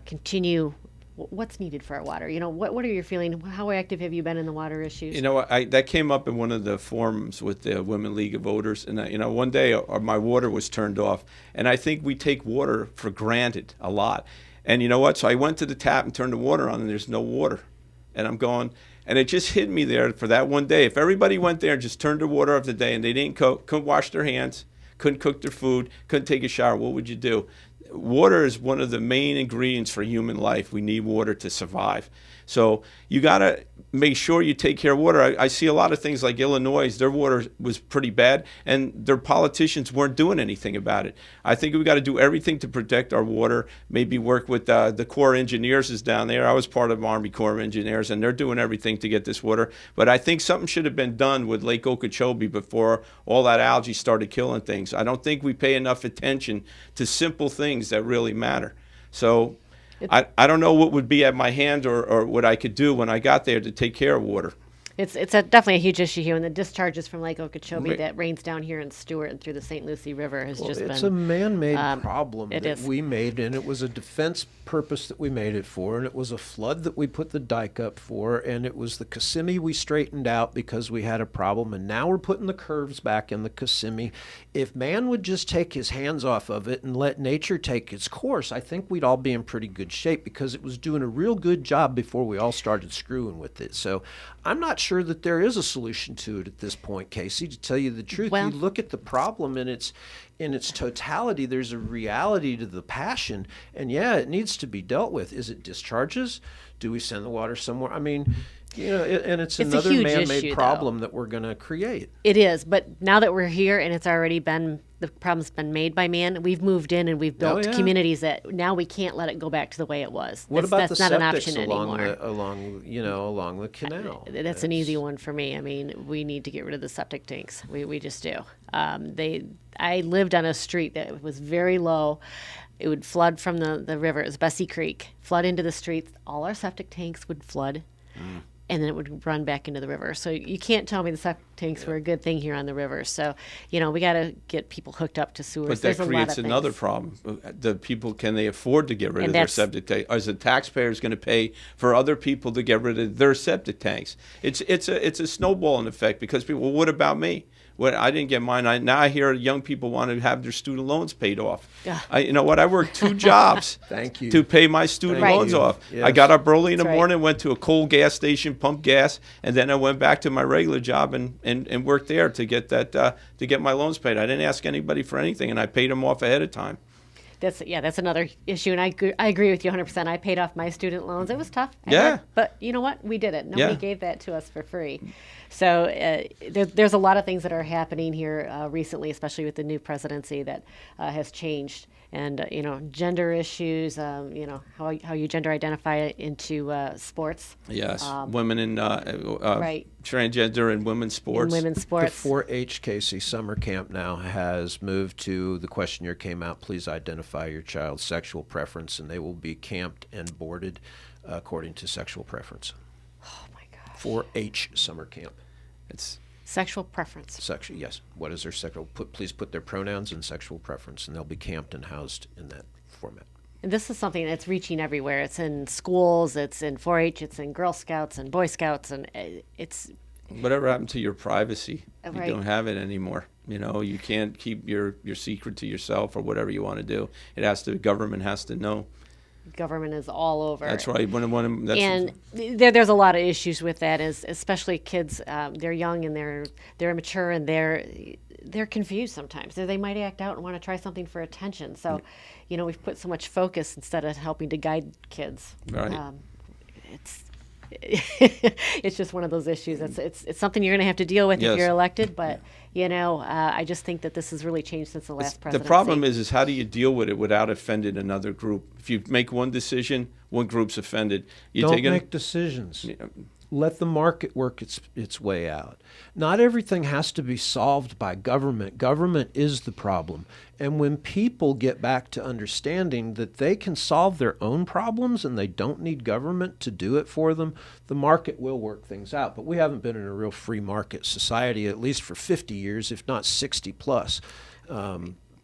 continue? What's needed for our water? What are your feelings? How active have you been in the water issues? That came up in one of the forums with the Women League of Voters, and one day my water was turned off, and I think we take water for granted a lot. And you know what? So I went to the tap and turned the water on, and there's no water. And I'm going, and it just hit me there for that one day. If everybody went there and just turned the water off the day and they couldn't wash their hands, couldn't cook their food, couldn't take a shower, what would you do? Water is one of the main ingredients for human life. We need water to survive. So you got to make sure you take care of water. I see a lot of things like Illinois, their water was pretty bad, and their politicians weren't doing anything about it. I think we got to do everything to protect our water, maybe work with the Corps of Engineers is down there. I was part of Army Corps of Engineers, and they're doing everything to get this water. But I think something should have been done with Lake Okeechobee before all that algae started killing things. I don't think we pay enough attention to simple things that really matter. So I don't know what would be at my hand or what I could do when I got there to take care of water. It's definitely a huge issue here, and the discharges from Lake Okeechobee that rains down here in Stewart and through the St. Lucie River has just been... It's a man-made problem that is. we made, and it was a defense purpose that we made it for, and it was a flood that we put the dike up for, and it was the Kissimmee we straightened out because we had a problem, and now we're putting the curves back in the Kissimmee. If man would just take his hands off of it and let nature take its course, I think we'd all be in pretty good shape because it was doing a real good job before we all started screwing with it. So I'm not sure that there is a solution to it at this point, Casey. To tell you the truth, you look at the problem in its totality, there's a reality to the passion, and it needs to be dealt with. Is it discharges? Do we send the water somewhere? I mean, and it's another man-made problem that we're going to create. It is, but now that we're here and it's already been, the problem's been made by man, we've moved in and we've built communities that now we can't let it go back to the way it was. What about that's the not an septics option anymore. along the canal? That's an easy one for me. I mean, we need to get rid of the septic tanks. We just do. I lived on a street that was very low. It would flood from the river. It was Bessie Creek. Flood into the streets. All our septic tanks would flood. And then it would run back into the river. So you can't tell me the septic tanks were a good thing here on the river. So, we got to get people hooked up to sewers. But that creates another problem. The people, can they afford to get rid of their septic tanks? Is the taxpayers going to pay for other people to get rid of their septic tanks? It's a snowballing effect because people, well, what about me? I didn't get mine. Now I hear young people want to have their student loans paid off. You know what? I worked 2 jobs to pay my student loans off. Yes. I got up early in the morning, went to a coal gas station, pumped gas, and then I went back to my regular job and worked there to get my loans paid. I didn't ask anybody for anything, and I paid them off ahead of time. That's another issue, and I agree with you 100%. I paid off my student loans. It was tough. But you know what? We did it. Nobody gave that to us for free. So there's a lot of things that are happening here recently, especially with the new presidency that has changed. And, gender issues, how you gender identify into sports. Yes, women in transgender and women's sports. In women's sports. The 4-H Casey summer camp now has moved to the questionnaire came out, please identify your child's sexual preference, and they will be camped and boarded according to sexual preference. Oh, my gosh. 4-H summer camp. It's sexual preference. Sexual, yes. What is their sexual? Please put their pronouns and sexual preference, and they'll be camped and housed in that format. And this is something that's reaching everywhere. It's in schools, it's in 4-H, it's in Girl Scouts and Boy Scouts, and it's... Whatever happened to your privacy? You don't have it anymore. You can't keep your secret to yourself or whatever you want to do. Government has to know. Government is all over. That's right. There's a lot of issues with that, especially kids. They're young and they're immature and they're confused sometimes. They might act out and want to try something for attention. So, we've put so much focus instead of helping to guide kids. Right. it's just one of those issues. It's something you're going to have to deal with Yes. if you're elected. But I just think that this has really changed since the last The presidency. problem is how do you deal with it without offending another group? If you make one decision, one group's offended. Don't make decisions. Let the market work its way out. Not everything has to be solved by government. Government is the problem. And when people get back to understanding that they can solve their own problems and they don't need government to do it for them, the market will work things out. But we haven't been in a real free market society, at least for 50 years, if not 60 plus.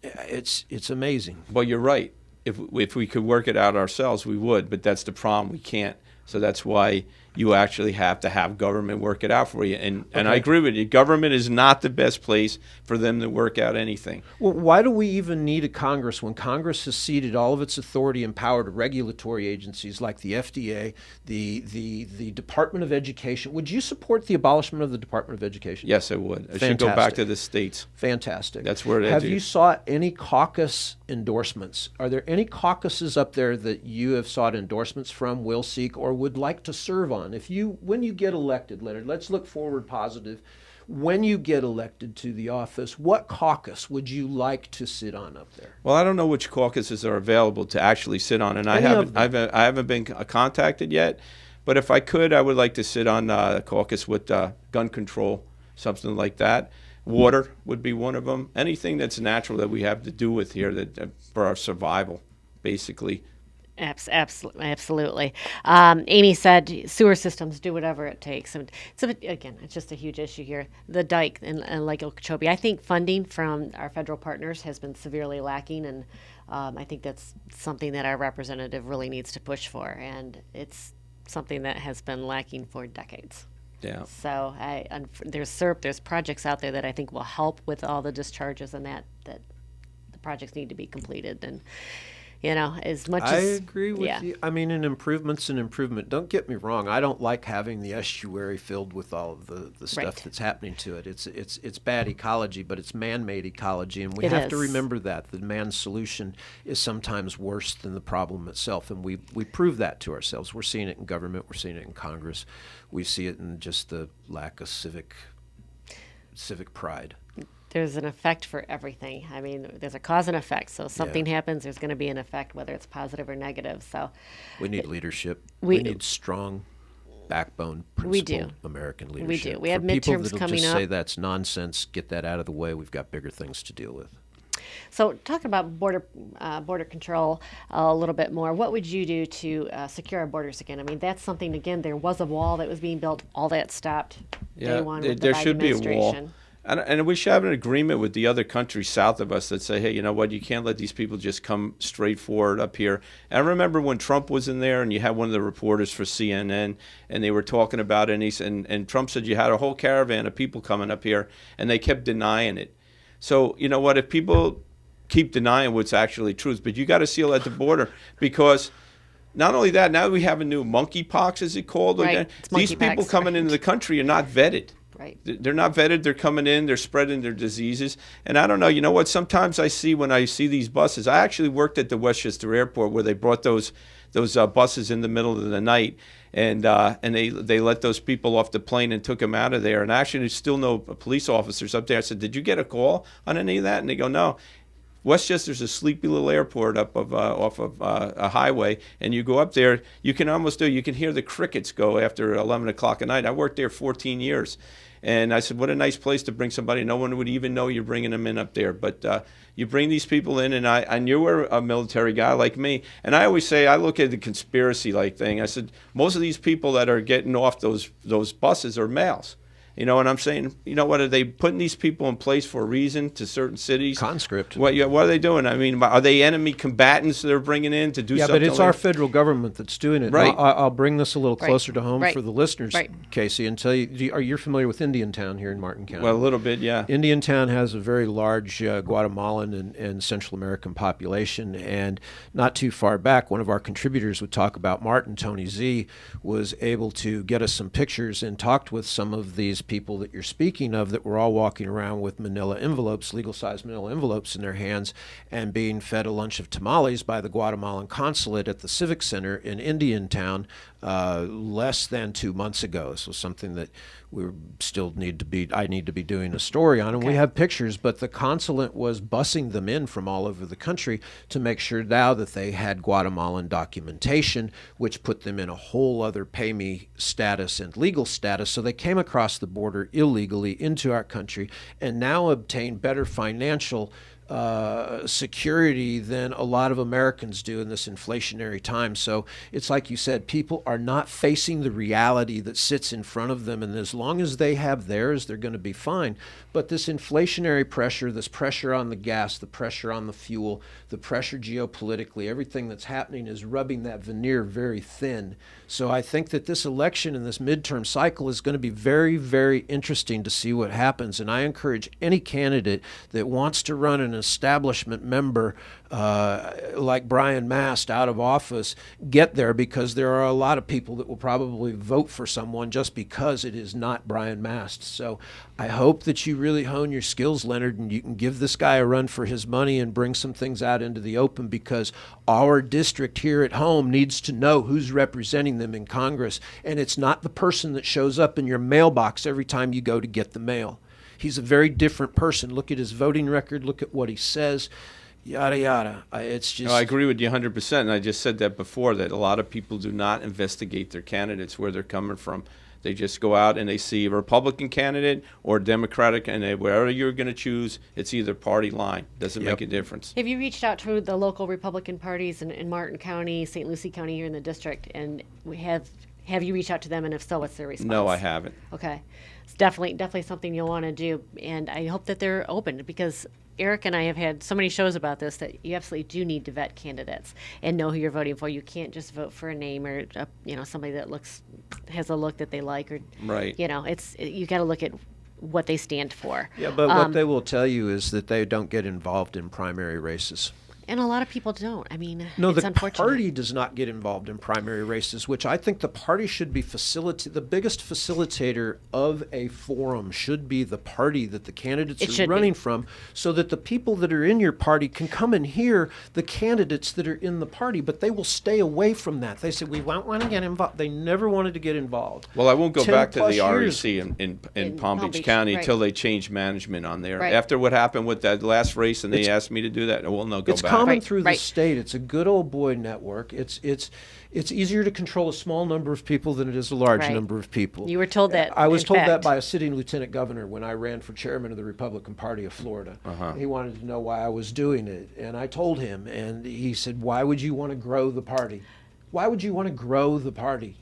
It's amazing. Well, you're right. If we could work it out ourselves, we would. But that's the problem. We can't. So that's why you actually have to have government work it out for you. And I agree with you. Government is not the best place for them to work out anything. Well, why do we even need a Congress when Congress has ceded all of its authority and power to regulatory agencies like the FDA, the Department of Education? Would you support the abolishment of the Department of Education? Yes, I would. It should go back to the states. Fantastic. That's where it is. Have you sought any caucus endorsements? Are there any caucuses up there that you have sought endorsements from, will seek, or would like to serve on? When you get elected, Leonard, let's look forward positive. When you get elected to the office, what caucus would you like to sit on up there? Well, I don't know which caucuses are available to actually sit on, and I haven't been contacted yet. But if I could, I would like to sit on a caucus with gun control, something like that. Water would be one of them. Anything that's natural that we have to do with here that for our survival, basically. Absolutely. Amy said sewer systems do whatever it takes. And it's just a huge issue here. The dike in Lake Okeechobee. I think funding from our federal partners has been severely lacking, and I think that's something that our representative really needs to push for. And it's something that has been lacking for decades. Yeah. So there's projects out there that I think will help with all the discharges and that the projects need to be completed. And as much as I agree with you. I mean, an improvement's an improvement. Don't get me wrong. I don't like having the estuary filled with all of the stuff that's happening to it. It's bad ecology, but it's man-made ecology, and we have to remember that the man's solution is sometimes worse than the problem itself, and we prove that to ourselves. We're seeing it in government. We're seeing it in Congress. We see it in just the lack of civic pride. There's an effect for everything. I mean, there's a cause and effect. So something happens, there's going to be an effect, whether it's positive or negative. So we need leadership. We need strong backbone, principled American leadership. We do. We have midterms coming up. People that'll just say that's nonsense, get that out of the way. We've got bigger things to deal with. So talking about border control a little bit more, what would you do to secure our borders again? I mean, that's something, again, there was a wall that was being built. All that stopped day one with the there Biden should be a wall. administration. And we should have an agreement with the other countries south of us that say, hey, you know what, you can't let these people just come straight forward up here. And I remember when Trump was in there and you had one of the reporters for CNN and they were talking about it and Trump said you had a whole caravan of people coming up here and they kept denying it. So, you know what, if people keep denying what's actually truth, but you got to seal at the border because not only that, now we have a new monkeypox, is it called? Right. These people coming into the country are not vetted. Right. They're not vetted. They're coming in. They're spreading their diseases. And I don't know. You know what? Sometimes when I see these buses, I actually worked at the Westchester Airport where they brought those buses in the middle of the night, and they let those people off the plane and took them out of there. And actually, there's still no police officers up there. I said, "Did you get a call on any of that?" And they go, "No." Westchester's a sleepy little airport off of a highway, and you go up there, you can hear the crickets go after 11 o'clock at night. I worked there 14 years, and I said, what a nice place to bring somebody. No one would even know you're bringing them in up there, but you bring these people in, and you were a military guy like me, and I always say, I look at the conspiracy-like thing. I said, most of these people that are getting off those buses are males. You know, and I'm saying, you know what, are they putting these people in place for a reason to certain cities? Conscript. What are they doing? I mean, are they enemy combatants they're bringing in to do something? Yeah, but it's our federal government that's doing it. Right. I'll bring this a little closer to home for the listeners, Right. Casey, and tell you, are you familiar with Indiantown here in Martin County? Well, a little bit, yeah. Indiantown has a very large Guatemalan and Central American population, and not too far back, one of our contributors would talk about Martin, Tony Z, was able to get us some pictures and talked with some of these people that you're speaking of that were all walking around with manila envelopes, legal-sized manila envelopes in their hands, and being fed a lunch of tamales by the Guatemalan consulate at the Civic Center in Indiantown less than 2 months ago. So something that I need to be doing a story on, and we have pictures, but the consulate was bussing them in from all over the country to make sure now that they had Guatemalan documentation, which put them in a whole other pay me status and legal status. So they came across the border illegally into our country and now obtain better financial security than a lot of Americans do in this inflationary time. So it's like you said, people are not facing the reality that sits in front of them, and as long as they have theirs, they're going to be fine. But this inflationary pressure, this pressure on the gas, the pressure on the fuel, the pressure geopolitically, everything that's happening is rubbing that veneer very thin. So I think that this election and this midterm cycle is going to be very, very interesting to see what happens. And I encourage any candidate that wants to run an establishment member like Brian Mast out of office, get there, because there are a lot of people that will probably vote for someone just because it is not Brian Mast. So I hope that you really hone your skills, Leonard, and you can give this guy a run for his money and bring some things out into the open, because our district here at home needs to know who's representing them in Congress. And it's not the person that shows up in your mailbox every time you go to get the mail. He's a very different person. Look at his voting record. Look at what he says. Yada, yada. It's just... No, I agree with you 100%. And I just said that before, that a lot of people do not investigate their candidates, where they're coming from. They just go out and they see a Republican candidate or a Democratic, and wherever you're going to choose, it's either party line. Doesn't make a difference. Have you reached out to the local Republican parties in Martin County, St. Lucie County here in the district, and have you reached out to them, and if so, what's their response? No, I haven't. Okay. It's definitely something you'll want to do, and I hope that they're open, because Eric and I have had so many shows about this that you absolutely do need to vet candidates and know who you're voting for. You can't just vote for a name or somebody that has a look that they like, or right. You got to look at what they stand for. Yeah, but what they will tell you is that they don't get involved in primary races. And a lot of people don't. I mean, no, it's the unfortunate. party does not get involved in primary races, which I think the party should be the biggest facilitator of a forum should be the party that the candidates are running from, so that the people that are in your party can come and hear the candidates that are in the party, but they will stay away from that. They say, we won't want to get involved. They never wanted to get involved. Well, I won't go back to the years. REC in Palm Beach County until they changed management on there. Right. After what happened with that last race, and they asked me to do that, well, no, go back. Common through the state. It's a good old boy network. It's easier to control a small number of people than it is a large number of people. You were told that. I was told that by a sitting lieutenant governor when I ran for chairman of the Republican Party of Florida. He wanted to know why I was doing it, and I told him, and he said, "Why would you want to grow the party? Why would you want to grow the party?"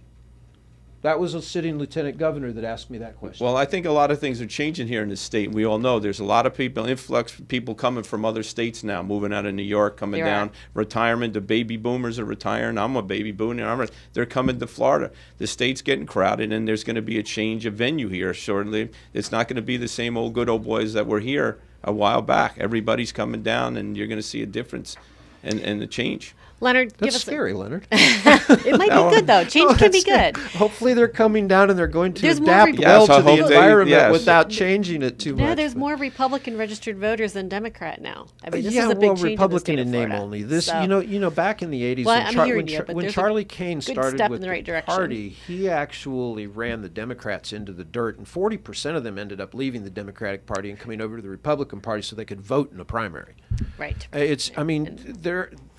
That was a sitting lieutenant governor that asked me that question. Well, I think a lot of things are changing here in the state. We all know there's a lot of influx of people coming from other states now, moving out of New York, coming down, retirement. The baby boomers are retiring. I'm a baby boomer. They're coming to Florida. The state's getting crowded, and there's going to be a change of venue here shortly. It's not going to be the same good old boys that were here a while back. Everybody's coming down, and you're going to see a difference and the change. Leonard, That's scary, Leonard. It might be good, though. Change can be good. Hopefully they're coming down and they're going to adapt well to the environment without changing it too much. Yeah, there's more Republican registered voters than Democrat now. I mean, this is a big change Republican in the state in of name only. This, so. Back in the 80s, when Charlie Kane started with the party, he actually ran the Democrats into the dirt, and 40% of them ended up leaving the Democratic Party and coming over to the Republican Party so they could vote in a primary. Right.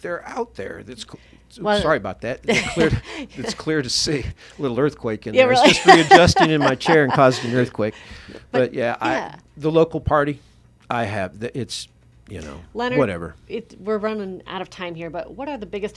They're out there. Sorry about that. It's clear to see. A little earthquake in there. Really. It's just readjusting in my chair and caused an earthquake. But the local party, it's, Leonard, whatever. We're running out of time here, but what are the biggest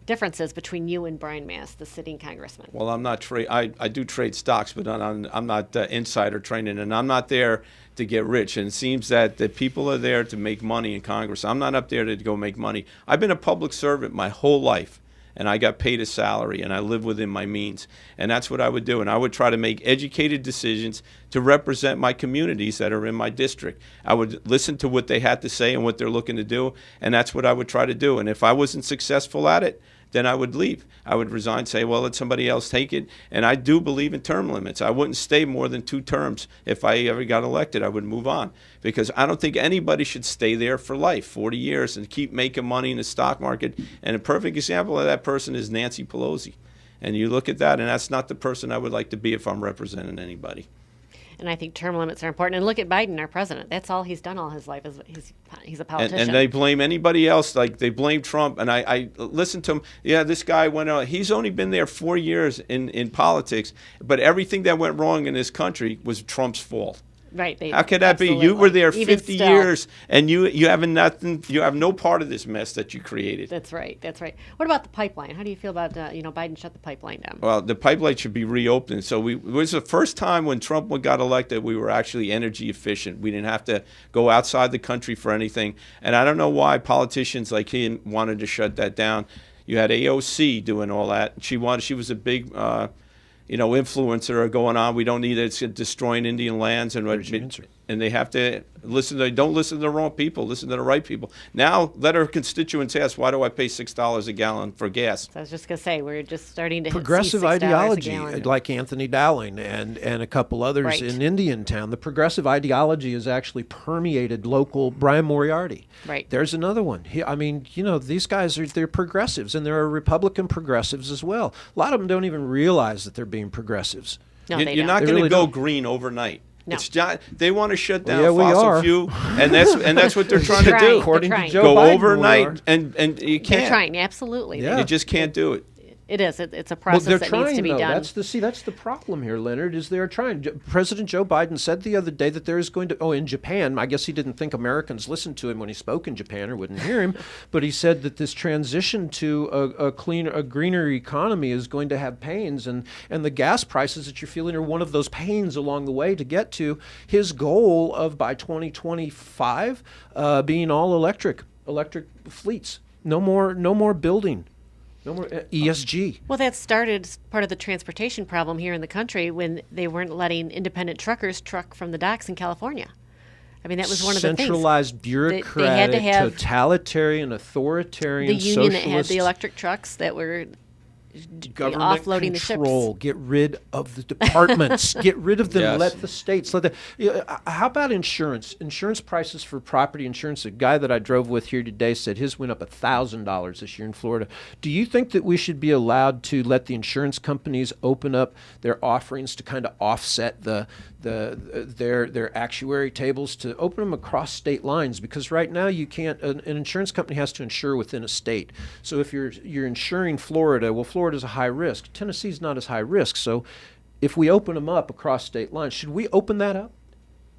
differences between you and Brian Mast, the sitting congressman? Well, I'm not I do trade stocks, but I'm not insider trading, and I'm not there to get rich. And it seems that the people are there to make money in Congress. I'm not up there to go make money. I've been a public servant my whole life, and I got paid a salary, and I live within my means. And that's what I would do. And I would try to make educated decisions to represent my communities that are in my district. I would listen to what they had to say and what they're looking to do, and that's what I would try to do. And if I wasn't successful at it, then I would leave. I would resign, say, well, let somebody else take it. And I do believe in term limits. I wouldn't stay more than 2 terms. If I ever got elected, I would move on, because I don't think anybody should stay there for life, 40 years, and keep making money in the stock market. And a perfect example of that person is Nancy Pelosi. And you look at that, and that's not the person I would like to be if I'm representing anybody. And I think term limits are important. And look at Biden, our president. That's all he's done all his life. He's a politician. And they blame anybody else. Like they blame Trump. And I listen to him. Yeah, this guy went on. He's only been there 4 years in politics. But everything that went wrong in this country was Trump's fault. Right. How could that be? You were there 50 still, years, and you have nothing. You have no part of this mess that you created. That's right. That's right. What about the pipeline? How do you feel about Biden shut the pipeline down? Well, the pipeline should be reopened. So it was the first time when Trump got elected we were actually energy efficient. We didn't have to go outside the country for anything. And I don't know why politicians like him wanted to shut that down. You had AOC doing all that. She was a big influencer going on. We don't need it. It's destroying Indian lands, and they have to listen. They don't listen to the wrong people. Listen to the right people. Now let our constituents ask, why do I pay $6 a gallon for gas? So I was just going to say, we're just starting to progressive see $6 ideology, a gallon. like Anthony Dowling and a couple others Right. in Indiantown. The progressive ideology has actually permeated local. Brian Moriarty. Right. There's another one. These guys they're progressives, and there are Republican progressives as well. A lot of them don't even realize that they're being progressives. No, You're don't. not They going to really go don't. green overnight. No. It's not, they want to shut down Yeah, we fossil are. fuel, and that's what they're trying to They're do. trying. According to trying. Joe Go Biden, we are. overnight, and you They're can't. trying, absolutely. Yeah. You just can't do it. It is. It's a Well, process they're that trying, needs to be though. done. That's the problem here, Leonard, is they're trying. President Joe Biden said the other day that there is going to, in Japan, I guess he didn't think Americans listened to him when he spoke in Japan or wouldn't hear him, but he said that this transition to a greener economy is going to have pains, and the gas prices that you're feeling are one of those pains along the way to get to his goal of, by 2025, being all electric fleets. No more building. No more ESG. Well, that started as part of the transportation problem here in the country when they weren't letting independent truckers truck from the docks in California. I mean, that was one of the things. Centralized, bureaucratic, they had to have totalitarian, authoritarian, the union that had socialist the electric trucks that were government offloading control. the ships. Get rid of the departments. Get rid of them. Yes. Let the states. How about insurance? Insurance prices for property insurance. A guy that I drove with here today said his went up $1,000 this year in Florida. Do you think that we should be allowed to let the insurance companies open up their offerings to kind of offset their actuary tables, to open them across state lines? Because right now you can't. An insurance company has to insure within a state. So if you're insuring Florida, well, Florida's a high risk. Tennessee's not as high risk. So if we open them up across state lines, should we open that up?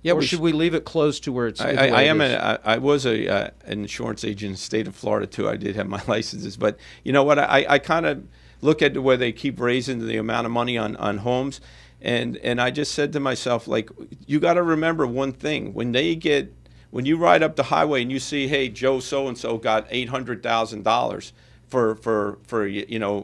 Yeah, or should we leave it closed to where it's? I was an insurance agent in the state of Florida too. I did have my licenses, but you know what? I kind of look at where they keep raising the amount of money on homes, and I just said to myself, like, you got to remember one thing: when you ride up the highway and you see, hey, Joe so and so got $800,000 for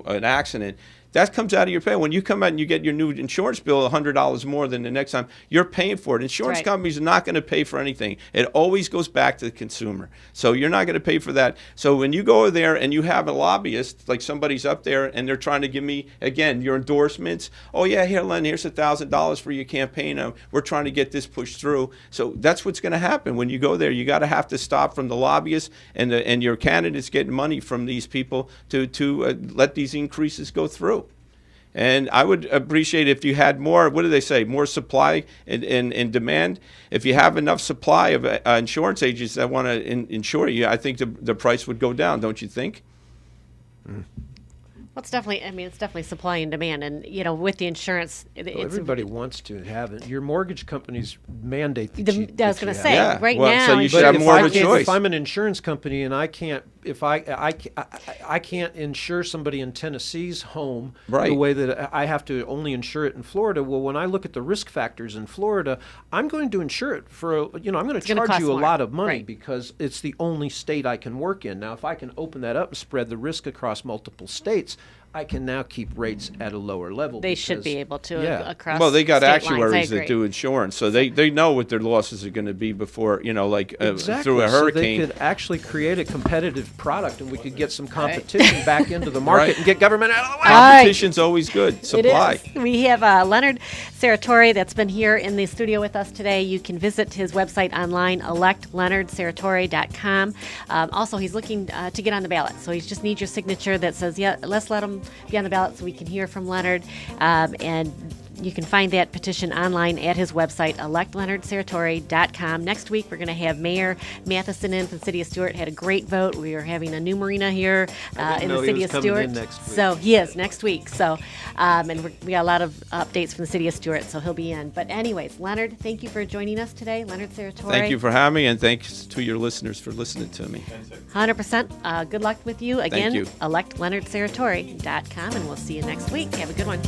an accident. That comes out of your pay. When you come out and you get your new insurance bill, $100 more than the next time, you're paying for it. Insurance companies are not going to pay for anything. It always goes back to the consumer. So you're not going to pay for that. So when you go over there and you have a lobbyist, like somebody's up there and they're trying to give me, again, your endorsements. Oh, yeah, here, Len, here's $1,000 for your campaign. We're trying to get this pushed through. So that's what's going to happen. When you go there, you got to have to stop from the lobbyists and your candidates getting money from these people to let these increases go through. And I would appreciate if you had more, what do they say, more supply and demand. If you have enough supply of insurance agents that want to insure you, I think the price would go down, don't you think? Well, it's definitely supply and demand. And, with the insurance, everybody wants to have it. Your mortgage companies mandate that I was going to say, Yeah. right Well, now. so you should have more of a choice. If I'm an insurance company and I can't insure somebody in Tennessee's home Right. the way that I have to only insure it in Florida. Well, when I look at the risk factors in Florida, I'm going to insure it I'm going to charge you a lot of money because it's the only state I can work in. Now, if I can open that up and spread the risk across multiple states, I can now keep rates at a lower level. They should be able to across. Well, they got state lines. I actuaries that agree. do insurance, so they know what their losses are going to be before, Exactly. through a hurricane. So they could actually create a competitive product, and we could get some competition back into the market and get government out of the way. Competition's always good. Supply. It is. We have Leonard Serratore that's been here in the studio with us today. You can visit his website online, electleonardserratore.com. Also, he's looking to get on the ballot, so he just needs your signature that says, yeah, let's let him be on the ballot so we can hear from Leonard. And you can find that petition online at his website, electleonardserratore.com. Next week, we're going to have Mayor Matheson in from the City of Stuart. Had a great vote. We are having a new marina here in the City of Stuart. So he is next week. So, and we got a lot of updates from the City of Stuart, so he'll be in. But anyways, Leonard, thank you for joining us today. Leonard Serratore. Thank you for having me, and thanks to your listeners for listening to me. 100%. Good luck with you. Again, Thank you. electleonardserratore.com, and we'll see you next week. Have a good one.